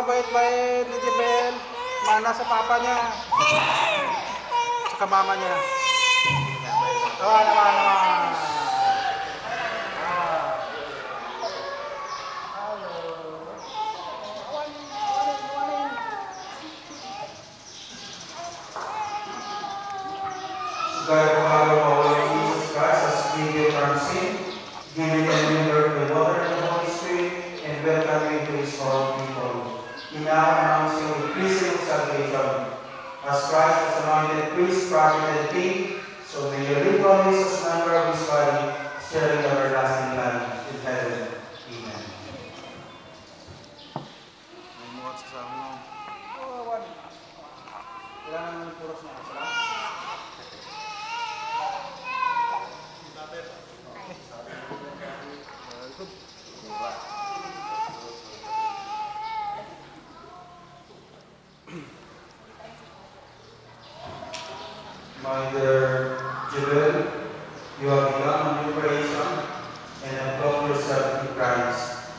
Napakabait-bait ni Jebel. Mana sa papa niya. Saka mama niya. Naman. God, Father of our Lord Jesus Christ, has freed you from sin, given you a new birth with water and the Holy Spirit, and welcome you to His holy people. He now announces you the priesthood of salvation. As Christ has anointed priest, prophet, and king, so may you live always as member of His body, sharing the everlasting life in heaven. Amen. My dear Jebel, you have become a new creation and have clothed yourself in Christ.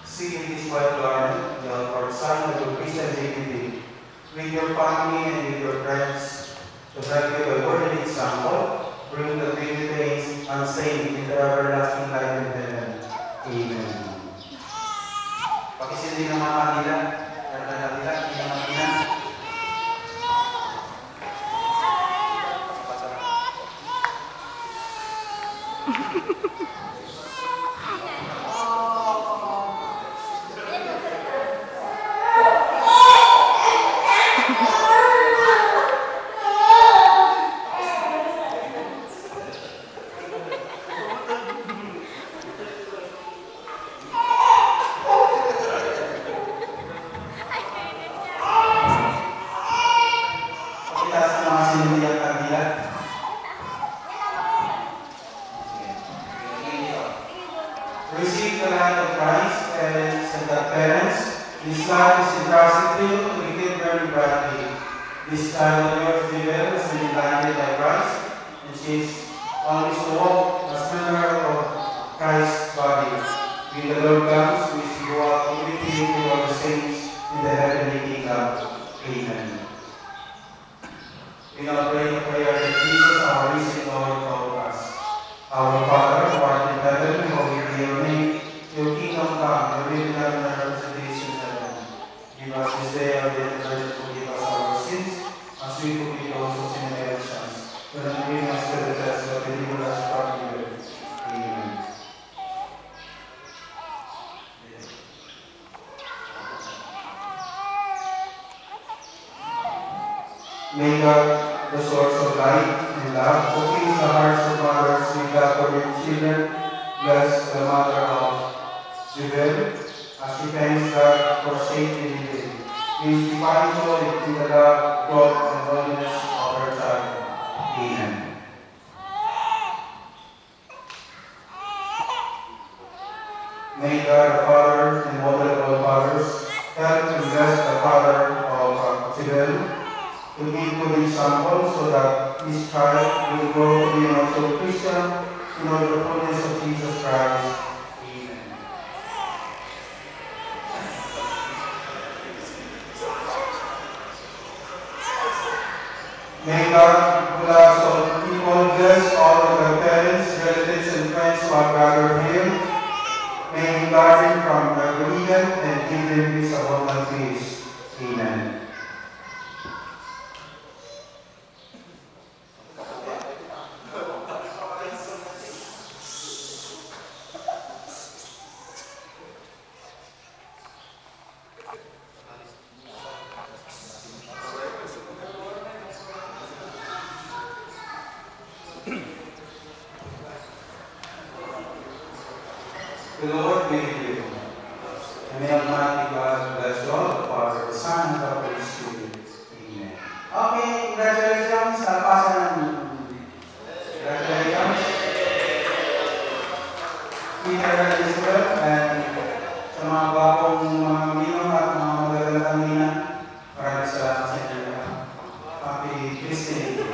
See in this white garment the outward sign of your Christian dignity, with your family and with your friends, to help you by word and example, bring the dignity unstained in the everlasting life in heaven. Amen. Pakisindi ng mga kanila, receive the light of Christ, parents and parents. This light is entrusted to you to begin very brightly. This child of yours, Jebel, has been blinded by Christ, and she is always to walk as member of Christ's body. When the Lord comes, we shall go out with you to all the saints in the heavenly kingdom. Amen. We now pray the prayer that Jesus, our risen Lord, taught us. Our Father, who art in heaven, hallowed be your name. Your kingdom come, your will be done on earth as it is in heaven. Give us this day our daily bread, and forgive us our sins, as we forgive those who sin against us. Do not bring us to the test, but deliver us from evil. Amen. May God, the source of light and love, who fills the hearts of mothers with love for their children, bless the mother of Jebel, as she thanks God for safety living. May she find joy in the love, growth, and holiness of her child. Amen. May God, the Father and Mother of all fathers, help and bless the father of Jebel, to give good example so that this child will grow to be also Christian in all the fullness of Jesus Christ. Amen. May God, who loves all people, bless all of their parents, relatives, and friends who are gathered here. May He guard them from every evil and give them His abundant peace. Amen. The Lord be with you. And may Almighty God bless you all, the Father, the Son, and the Holy Spirit. Amen. Okay, congratulations sa pasan. Congratulations. Peter and Elizabeth, and sa mga bagong mga minong at mga magagandang nina, maraming salamat sa inyo. Happy Christmas Day.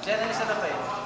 Jen, ano sa Rafael?